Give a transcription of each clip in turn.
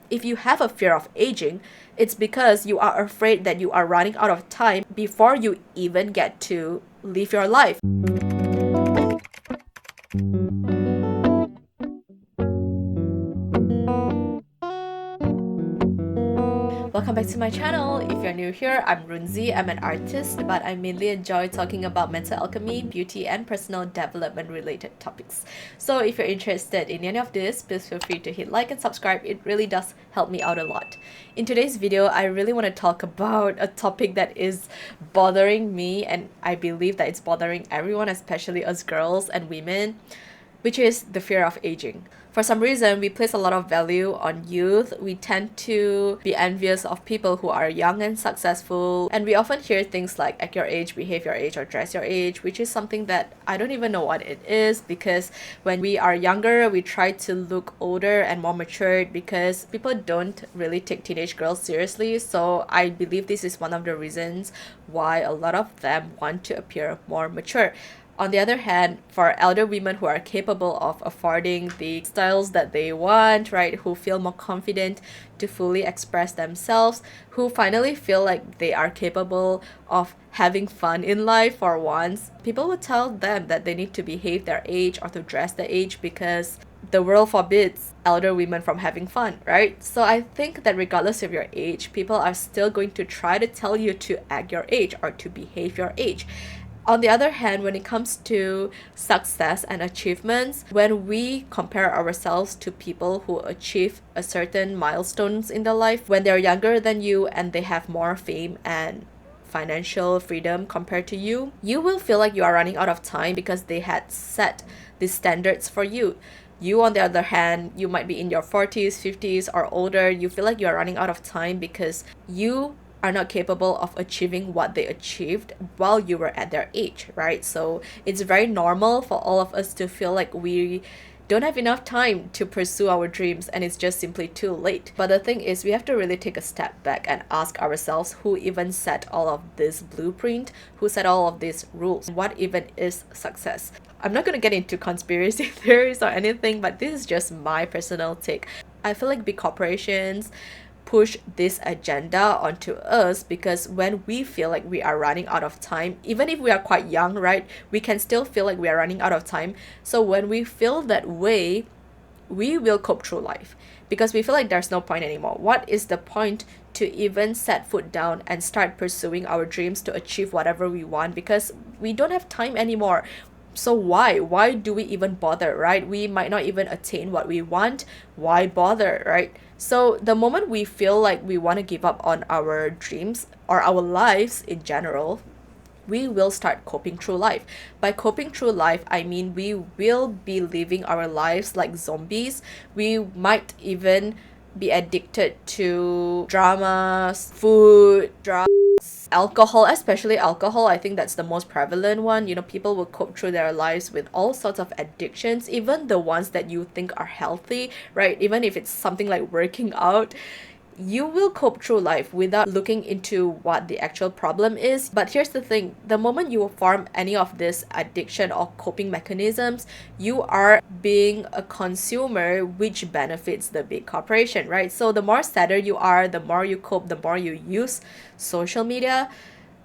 If you have a fear of aging, it's because you are afraid that you are running out of time before you even get to live your life. Welcome back to my channel. If you're new here, I'm Roonzie. I'm an artist, but I mainly enjoy talking about mental alchemy, beauty, and personal development related topics. So if you're interested in any of this, please feel free to hit like and subscribe. It really does help me out a lot. In today's video, I really want to talk about a topic that is bothering me, and I believe that it's bothering everyone, especially us girls and women, which is the fear of aging. For some reason, we place a lot of value on youth. We tend to be envious of people who are young and successful. And we often hear things like act your age, behave your age, or dress your age, which is something that I don't even know what it is, because when we are younger, we try to look older and more matured because people don't really take teenage girls seriously. So I believe this is one of the reasons why a lot of them want to appear more mature. On the other hand, for elder women who are capable of affording the styles that they want, right, who feel more confident to fully express themselves, who finally feel like they are capable of having fun in life for once, people will tell them that they need to behave their age or to dress their age because the world forbids elder women from having fun, right? So I think that regardless of your age, people are still going to try to tell you to act your age or to behave your age. On the other hand, when it comes to success and achievements, when we compare ourselves to people who achieve a certain milestones in their life when they're younger than you and they have more fame and financial freedom compared to you, you will feel like you are running out of time because they had set these standards for you. You, on the other hand, you might be in your 40s, 50s, or older. You feel like you are running out of time because you are not capable of achieving what they achieved while you were at their age, right? So it's very normal for all of us to feel like we don't have enough time to pursue our dreams and it's just simply too late. But the thing is, we have to really take a step back and ask ourselves who even set all of this blueprint, who set all of these rules, what even is success. I'm not going to get into conspiracy theories or anything, but this is just my personal take. I feel like big corporations push this agenda onto us because when we feel like we are running out of time, even if we are quite young, right, we can still feel like we are running out of time. So when we feel that way, we will cope through life because we feel like there's no point anymore. What is the point to even set foot down and start pursuing our dreams to achieve whatever we want, because we don't have time anymore. So why do we even bother, right? We might not even attain what we want. Why bother, right? So the moment we feel like we want to give up on our dreams or our lives in general, we will start coping through life. By coping through life, I mean we will be living our lives like zombies. We might even be addicted to dramas, food, drugs, alcohol, especially alcohol. I think that's the most prevalent one. You know, people will cope through their lives with all sorts of addictions, even the ones that you think are healthy, right? Even if it's something like working out, you will cope through life without looking into what the actual problem is. But here's the thing, the moment you form any of this addiction or coping mechanisms, you are being a consumer, which benefits the big corporation, right? So the more sadder you are, the more you cope, the more you use social media,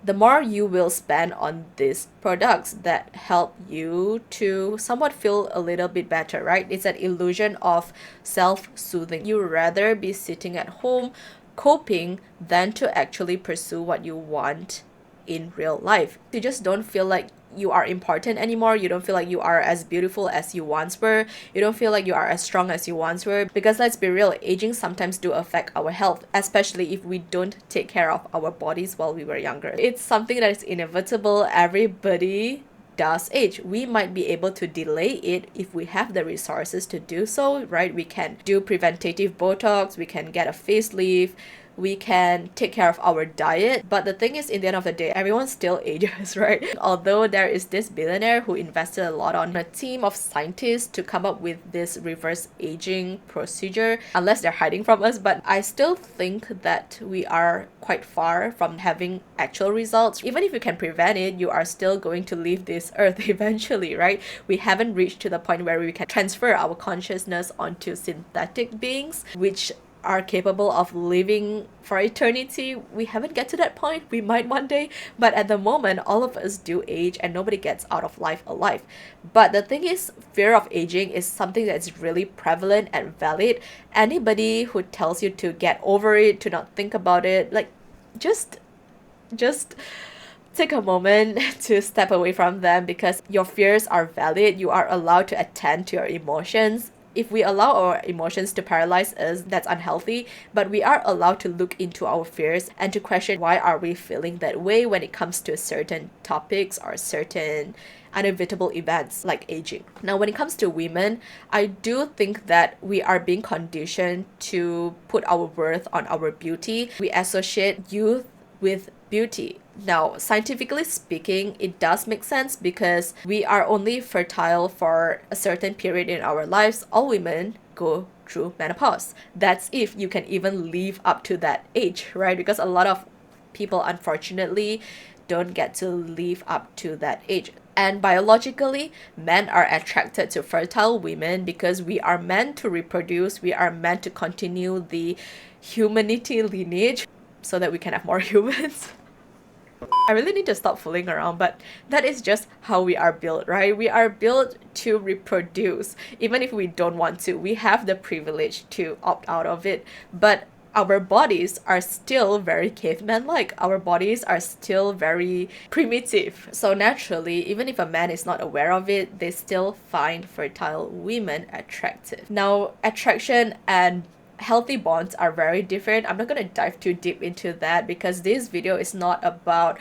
the more you will spend on these products that help you to somewhat feel a little bit better, right? It's an illusion of self-soothing. You rather be sitting at home coping than to actually pursue what you want in real life. You just don't feel like you are important anymore. You don't feel like you are as beautiful as you once were. You don't feel like you are as strong as you once were, because let's be real, aging sometimes do affect our health, especially if we don't take care of our bodies while we were younger. It's something that is inevitable. Everybody does age. We might be able to delay it if we have the resources to do so, right? We can do preventative Botox, we can get a facelift, we can take care of our diet. But the thing is, in the end of the day, everyone still ages, right? Although there is this billionaire who invested a lot on a team of scientists to come up with this reverse aging procedure, unless they're hiding from us, but I still think that we are quite far from having actual results. Even if you can prevent it, you are still going to leave this earth eventually, right? We haven't reached to the point where we can transfer our consciousness onto synthetic beings, which are capable of living for eternity. We haven't get to that point. We might one day, but at the moment, all of us do age and nobody gets out of life alive. But the thing is, fear of aging is something that's really prevalent and valid. Anybody who tells you to get over it, to not think about it, like just take a moment to step away from them, because your fears are valid. You are allowed to attend to your emotions. If we allow our emotions to paralyze us, that's unhealthy, but we are allowed to look into our fears and to question why are we feeling that way when it comes to certain topics or certain unevitable events like aging. Now, when it comes to women, I do think that we are being conditioned to put our worth on our beauty. We associate youth with beauty. Now, scientifically speaking, it does make sense because we are only fertile for a certain period in our lives. All women go through menopause. That's if you can even live up to that age, right? Because a lot of people, unfortunately, don't get to live up to that age. And biologically, men are attracted to fertile women because we are meant to reproduce. We are meant to continue the humanity lineage so that we can have more humans. I really need to stop fooling around, but that is just how we are built, right? We are built to reproduce. Even if we don't want to, we have the privilege to opt out of it. But our bodies are still very caveman-like. Our bodies are still very primitive. So naturally, even if a man is not aware of it, they still find fertile women attractive. Now, attraction and healthy bonds are very different. I'm not going to dive too deep into that because this video is not about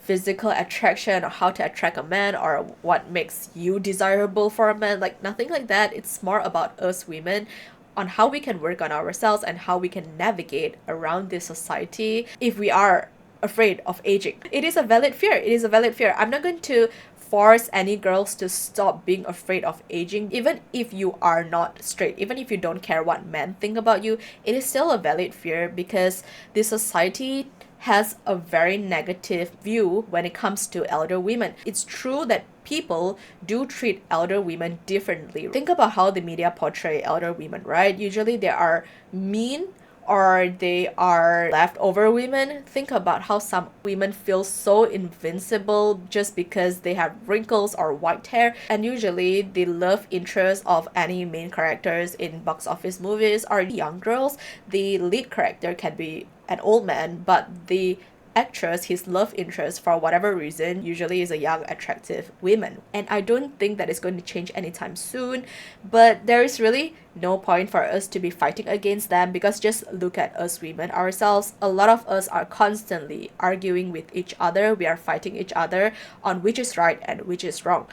physical attraction or how to attract a man or what makes you desirable for a man. Like, nothing like that. It's more about us women, on how we can work on ourselves and how we can navigate around this society if we are afraid of aging. It is a valid fear. It is a valid fear. I'm not going to force any girls to stop being afraid of aging. Even if you are not straight, even if you don't care what men think about you, it is still a valid fear because this society has a very negative view when it comes to elder women. It's true that people do treat elder women differently. Think about how the media portray elder women, right? Usually they are mean or they are leftover women. Think about how some women feel so invincible just because they have wrinkles or white hair. And usually the love interest of any main characters in box office movies are young girls. The lead character can be an old man, but the actress, his love interest, for whatever reason, usually is a young, attractive woman. And I don't think that is going to change anytime soon, but there is really no point for us to be fighting against them because just look at us women ourselves. A lot of us are constantly arguing with each other. We are fighting each other on which is right and which is wrong.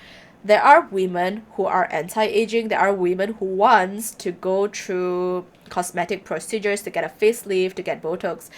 There are women who are anti-aging. There are women who wants to go through cosmetic procedures to get a facelift, to get Botox,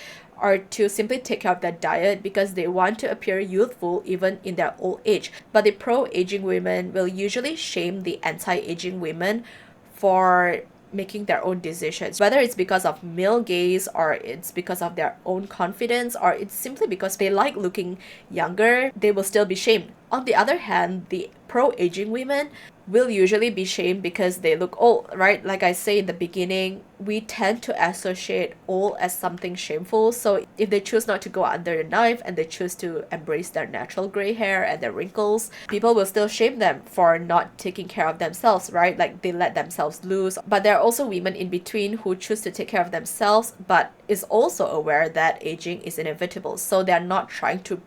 or to simply take care of their diet because they want to appear youthful even in their old age. But the pro-aging women will usually shame the anti-aging women for making their own decisions, whether it's because of male gaze or it's because of their own confidence or it's simply because they like looking younger. They will still be shamed. On the other hand, the pro-aging women will usually be shamed because they look old, right? Like I say in the beginning, we tend to associate old as something shameful. So if they choose not to go under the knife and they choose to embrace their natural gray hair and their wrinkles, people will still shame them for not taking care of themselves, right? Like they let themselves loose. But there are also women in between who choose to take care of themselves but is also aware that aging is inevitable. So they're not trying to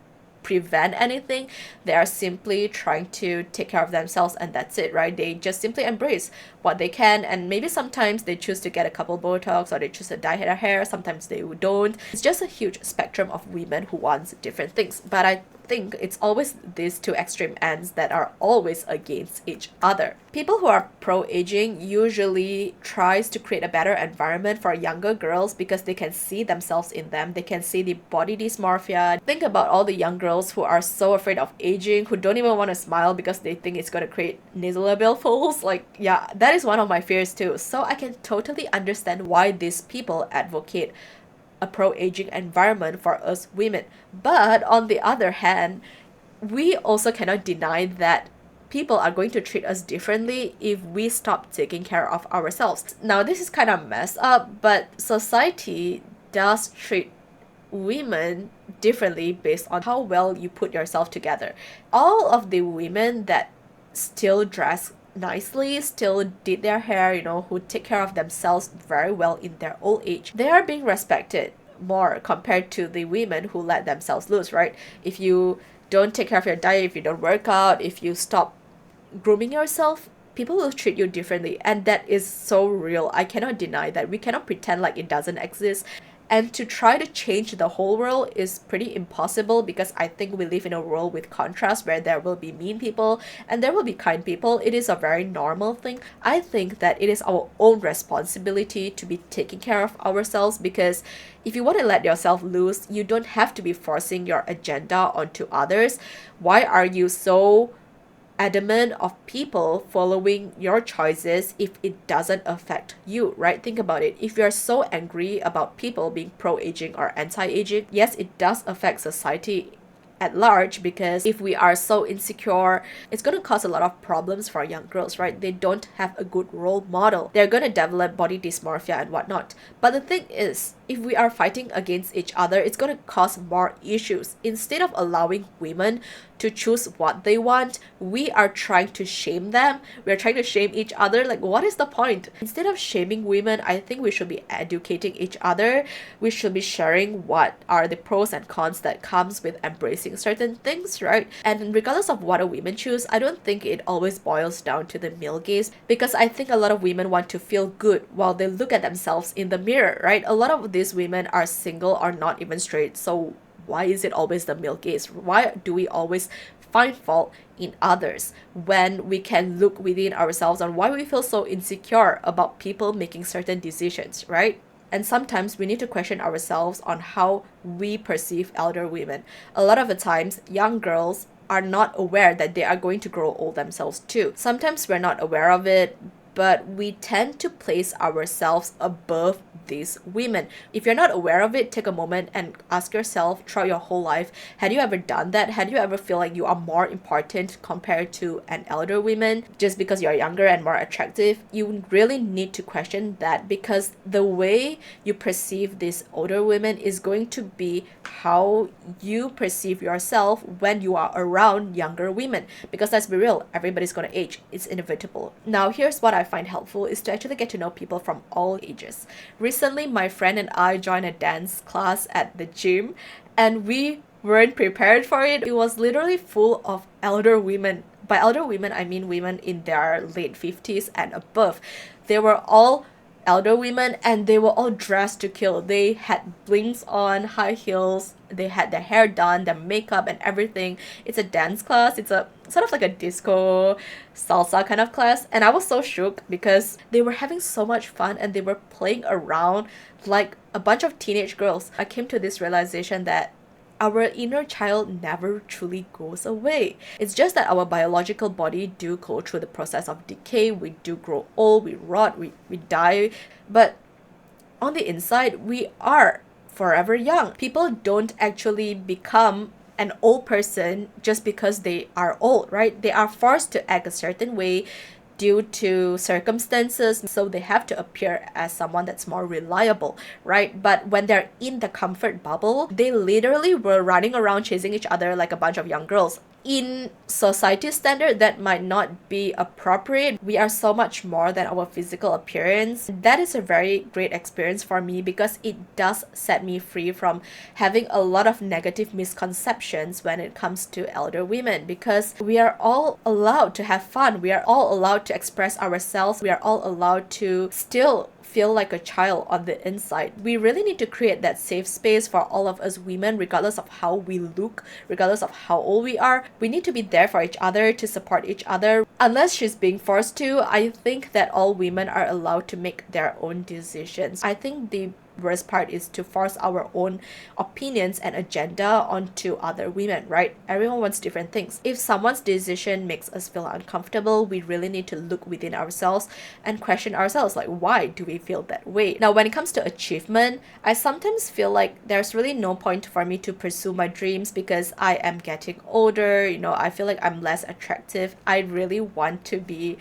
prevent anything. They are simply trying to take care of themselves and that's it, right? They just simply embrace what they can, and maybe sometimes they choose to get a couple Botox or they choose to dye their hair. Sometimes they don't. It's just a huge spectrum of women who wants different things, but I think it's always these two extreme ends that are always against each other. People who are pro-aging usually tries to create a better environment for younger girls because they can see themselves in them. They can see the body dysmorphia. Think about all the young girls who are so afraid of aging, who don't even want to smile because they think it's going to create nasolabial folds. Like, yeah, that is one of my fears too. So I can totally understand why these people advocate a pro-aging environment for us women. But on the other hand, we also cannot deny that people are going to treat us differently if we stop taking care of ourselves. Now, this is kind of messed up, but society does treat women differently based on how well you put yourself together. All of the women that still dress nicely, still did their hair, who take care of themselves very well in their old age, they are being respected more compared to the women who let themselves loose, right? If you don't take care of your diet, if you don't work out, if you stop grooming yourself, people will treat you differently, and that is so real. I cannot deny that. We cannot pretend like it doesn't exist. And to try to change the whole world is pretty impossible, because I think we live in a world with contrast where there will be mean people and there will be kind people. It is a very normal thing. I think that it is our own responsibility to be taking care of ourselves, because if you want to let yourself loose, you don't have to be forcing your agenda onto others. Why are you so adamant of people following your choices if it doesn't affect you, right? Think about it. If you're so angry about people being pro-aging or anti-aging, yes, it does affect society at large, because if we are so insecure, it's going to cause a lot of problems for young girls, right? They don't have a good role model. They're going to develop body dysmorphia and whatnot. But the thing is, if we are fighting against each other, it's going to cause more issues. Instead of allowing women to choose what they want, we are trying to shame them. We're trying to shame each other. Like, what is the point? Instead of shaming women, I think we should be educating each other. We should be sharing what are the pros and cons that comes with embracing certain things, right? And regardless of what a woman choose, I don't think it always boils down to the male gaze, because I think a lot of women want to feel good while they look at themselves in the mirror, right? A lot of these women are single or not even straight, so why is it always the male gaze? Why do we always find fault in others when we can look within ourselves, and why we feel so insecure about people making certain decisions, right? And sometimes we need to question ourselves on how we perceive elder women. A lot of the times, young girls are not aware that they are going to grow old themselves too. Sometimes we're not aware of it, but we tend to place ourselves above these women. If you're not aware of it, take a moment and ask yourself throughout your whole life, had you ever done that? Had you ever feel like you are more important compared to an elder woman just because you're younger and more attractive? You really need to question that, because the way you perceive these older women is going to be how you perceive yourself when you are around younger women. Because let's be real, everybody's gonna age. It's inevitable. Now, here's what I find helpful is to actually get to know people from all ages. Recently, my friend and I joined a dance class at the gym, and we weren't prepared for it. It was literally full of elder women. By elder women, I mean women in their late 50s and above. They were all elder women, and they were all dressed to kill. They had blings on, high heels, they had their hair done, their makeup and everything. It's a dance class. It's a sort of like a disco salsa kind of class, and I was so shook because they were having so much fun and they were playing around like a bunch of teenage girls. I came to this realization that our inner child never truly goes away. It's just that our biological body do go through the process of decay. We do grow old, we rot, we die. But on the inside, we are forever young. People don't actually become an old person just because they are old, right? They are forced to act a certain way due to circumstances, so they have to appear as someone that's more reliable, right? But when they're in the comfort bubble, they literally were running around chasing each other like a bunch of young girls. In society standard, that might not be appropriate. We are so much more than our physical appearance. That is a very great experience for me, because it does set me free from having a lot of negative misconceptions when it comes to elder women, because we are all allowed to have fun. We are all allowed to express ourselves. We are all allowed to still feel like a child on the inside. We really need to create that safe space for all of us women, regardless of how we look, regardless of how old we are. We need to be there for each other, to support each other. Unless she's being forced to, I think that all women are allowed to make their own decisions. I think the worst part is to force our own opinions and agenda onto other women, right? Everyone wants different things. If someone's decision makes us feel uncomfortable, we really need to look within ourselves and question ourselves, like, why do we feel that way? Now, when it comes to achievement, I sometimes feel like there's really no point for me to pursue my dreams because I am getting older. I feel like I'm less attractive. I really want to be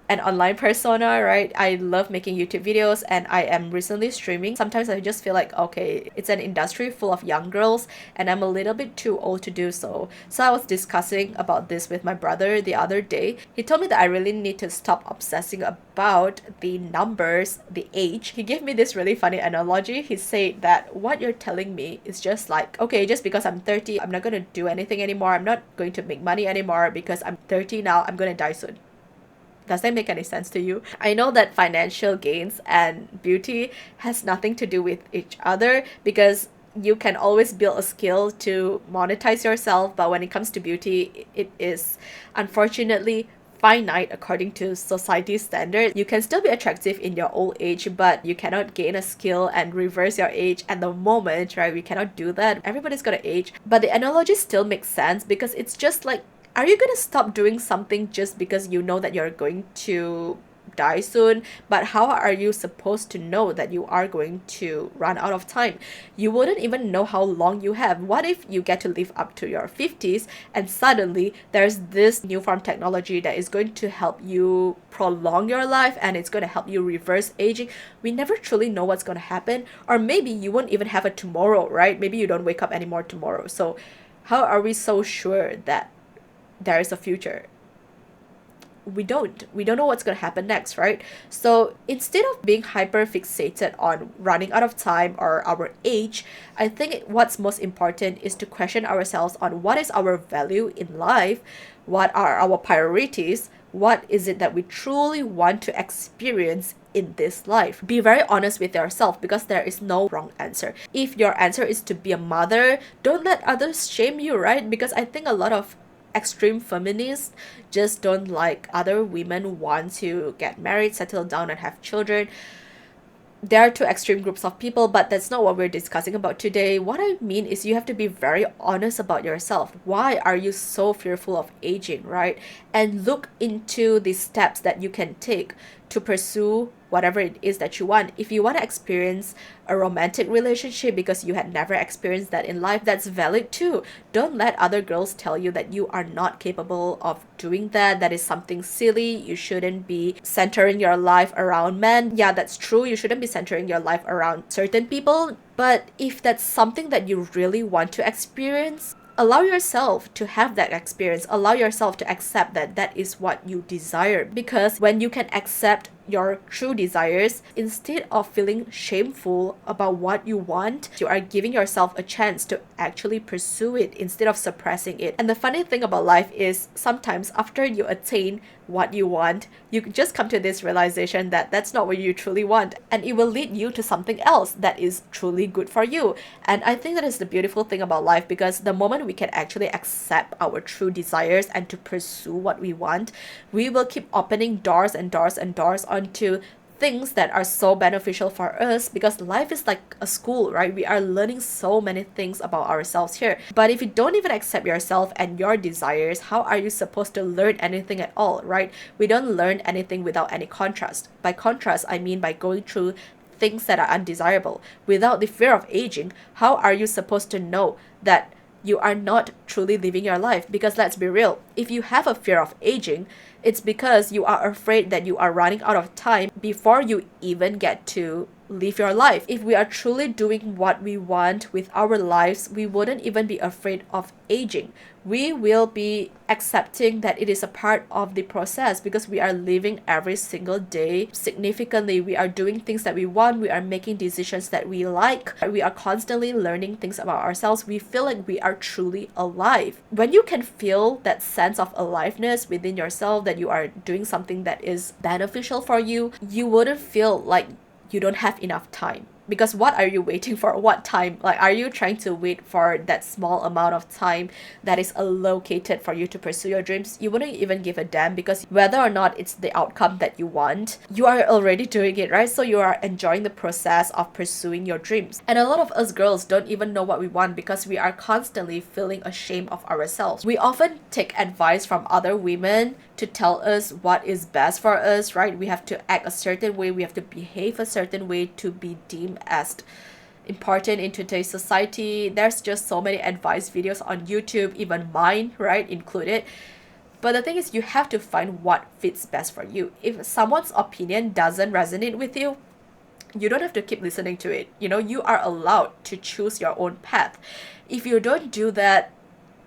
an online persona, right? I love making YouTube videos and I am recently streaming. Sometimes I just feel like, okay, it's an industry full of young girls and I'm a little bit too old to do so. So I was discussing about this with my brother the other day. He told me that I really need to stop obsessing about the numbers, the age. He gave me this really funny analogy. He said that what you're telling me is just like, okay, just because I'm 30, I'm not going to do anything anymore. I'm not going to make money anymore because I'm 30 now. I'm going to die soon. Does that make any sense to you? I know that financial gains and beauty has nothing to do with each other because you can always build a skill to monetize yourself, but when it comes to beauty, it is unfortunately finite according to society's standard. You can still be attractive in your old age, but you cannot gain a skill and reverse your age at the moment, right? We cannot do that. Everybody's gonna age. But the analogy still makes sense because it's just like, are you going to stop doing something just because you know that you're going to die soon? But how are you supposed to know that you are going to run out of time? You wouldn't even know how long you have. What if you get to live up to your 50s and suddenly there's this new form technology that is going to help you prolong your life and it's going to help you reverse aging? We never truly know what's going to happen. Or maybe you won't even have a tomorrow, right? Maybe you don't wake up anymore tomorrow. So how are we so sure that there is a future? We don't know what's going to happen next, right? So instead of being hyper fixated on running out of time or our age, I think what's most important is to question ourselves on what is our value in life, what are our priorities, what is it that we truly want to experience in this life. Be very honest with yourself because there is no wrong answer. If your answer is to be a mother, don't let others shame you, right? Because I think a lot of extreme feminists just don't like other women want to get married, settle down and have children. There are two extreme groups of people, but that's not what we're discussing about today. What I mean is you have to be very honest about yourself. Why are you so fearful of aging, right? And look into the steps that you can take to pursue whatever it is that you want. If you want to experience a romantic relationship because you had never experienced that in life, that's valid too. Don't let other girls tell you that you are not capable of doing that. That is something silly. You shouldn't be centering your life around men. Yeah, that's true. You shouldn't be centering your life around certain people. But if that's something that you really want to experience, allow yourself to have that experience. Allow yourself to accept that that is what you desire. Because when you can accept your true desires, instead of feeling shameful about what you want, you are giving yourself a chance to actually pursue it instead of suppressing it. And the funny thing about life is sometimes after you attain what you want, you just come to this realization that that's not what you truly want, and it will lead you to something else that is truly good for you. And I think that is the beautiful thing about life, because the moment we can actually accept our true desires and to pursue what we want, we will keep opening doors and doors and doors onto things that are so beneficial for us, because life is like a school, right? We are learning so many things about ourselves here. But if you don't even accept yourself and your desires, how are you supposed to learn anything at all, right? We don't learn anything without any contrast. By contrast, I mean by going through things that are undesirable. Without the fear of aging, how are you supposed to know that you are not truly living your life? Because let's be real, if you have a fear of aging, it's because you are afraid that you are running out of time before you even get to live your life. If we are truly doing what we want with our lives, we wouldn't even be afraid of aging. We will be accepting that it is a part of the process, because we are living every single day significantly. We are doing things that we want. We are making decisions that we like. We are constantly learning things about ourselves. We feel like we are truly alive. When you can feel that sense of aliveness within yourself, that you are doing something that is beneficial for you, you wouldn't feel like you don't have enough time. Because what are you waiting for? What time? Like, are you trying to wait for that small amount of time that is allocated for you to pursue your dreams? You wouldn't even give a damn, because whether or not it's the outcome that you want, you are already doing it, right? So you are enjoying the process of pursuing your dreams. And a lot of us girls don't even know what we want because we are constantly feeling ashamed of ourselves. We often take advice from other women to tell us what is best for us, right? We have to act a certain way, we have to behave a certain way to be deemed as important in today's society. There's just so many advice videos on YouTube, even mine, right, included. But the thing is, you have to find what fits best for you. If someone's opinion doesn't resonate with you, you don't have to keep listening to it. You know, you are allowed to choose your own path. If you don't do that,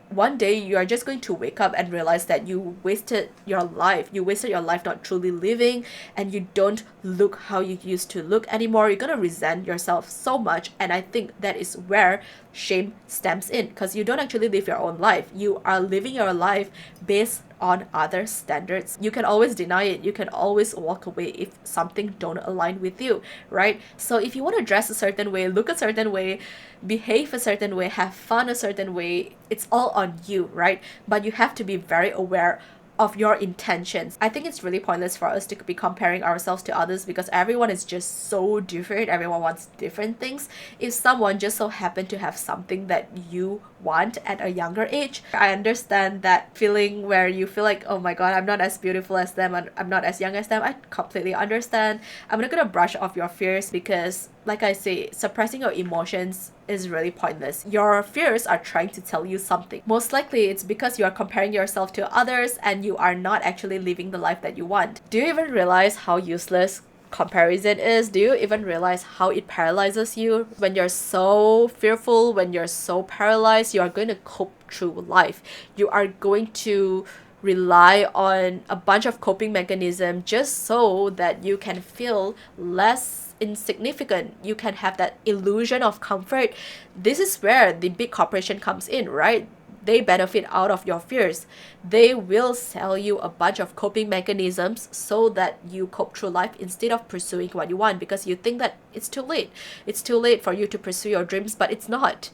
one day you are just going to wake up and realize that you wasted your life. You wasted your life not truly living, and you don't look how you used to look anymore. You're gonna resent yourself so much, and I think that is where shame stems in, because you don't actually live your own life. You are living your life based on other standards. You can always deny it. You can always walk away if something don't align with you, right? So if you want to dress a certain way, look a certain way, behave a certain way, have fun a certain way, it's all on you, right? But you have to be very aware of your intentions. I think it's really pointless for us to be comparing ourselves to others, because everyone is just so different. Everyone wants different things. If someone just so happened to have something that you want at a younger age, I understand that feeling where you feel like, oh my god, I'm not as beautiful as them, and I'm not as young as them. I completely understand. I'm not gonna brush off your fears, because like I say, suppressing your emotions is really pointless. Your fears are trying to tell you something. Most likely it's because you are comparing yourself to others and you are not actually living the life that you want. Do you even realize how useless comparison is? Do you even realize how it paralyzes you? When you're so fearful, when you're so paralyzed, you are going to cope through life. You are going to rely on a bunch of coping mechanisms just so that you can feel less insignificant. You can have that illusion of comfort. This is where the big corporation comes in, right? They benefit out of your fears. They will sell you a bunch of coping mechanisms so that you cope through life instead of pursuing what you want, because you think that it's too late. It's too late for you to pursue your dreams, but it's not.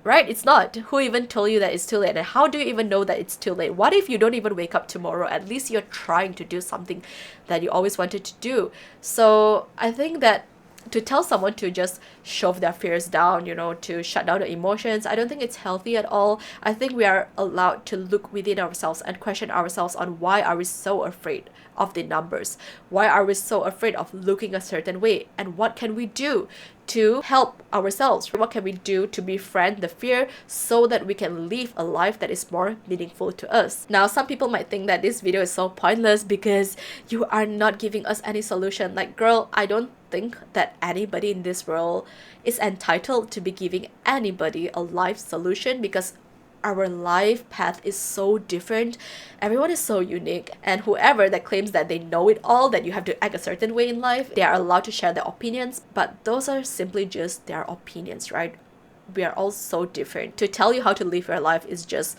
Right? It's not. Who even told you that it's too late? And how do you even know that it's too late? What if you don't even wake up tomorrow? At least you're trying to do something that you always wanted to do. So I think that to tell someone to just shove their fears down, you know, to shut down the emotions, I don't think it's healthy at all. I think we are allowed to look within ourselves and question ourselves on why are we so afraid of the numbers? Why are we so afraid of looking a certain way? And what can we do to help ourselves? What can we do to befriend the fear so that we can live a life that is more meaningful to us? Now, some people might think that this video is so pointless because you are not giving us any solution. Like, girl, I don't think that anybody in this world is entitled to be giving anybody a life solution, because our life path is so different. Everyone is so unique, and whoever that claims that they know it all, that you have to act a certain way in life, they are allowed to share their opinions, but those are simply just their opinions, right? We are all so different. To tell you how to live your life is just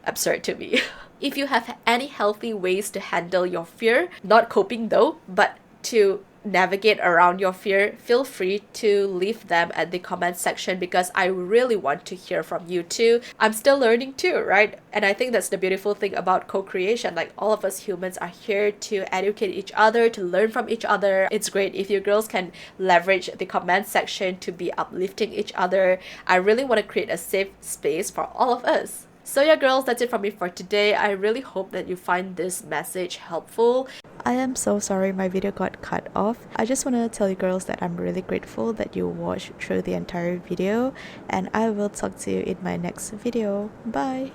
absurd to me. If you have any healthy ways to handle your fear, not coping though, but to navigate around your fear, feel free to leave them at the comment section, because I really want to hear from you too. I'm still learning too, right? And I think that's the beautiful thing about co-creation. Like, all of us humans are here to educate each other, to learn from each other. It's great if you girls can leverage the comment section to be uplifting each other. I really want to create a safe space for all of us. So yeah, girls, that's it from me for today. I really hope that you find this message helpful. I am so sorry my video got cut off. I just want to tell you girls that I'm really grateful that you watched through the entire video, and I will talk to you in my next video. Bye!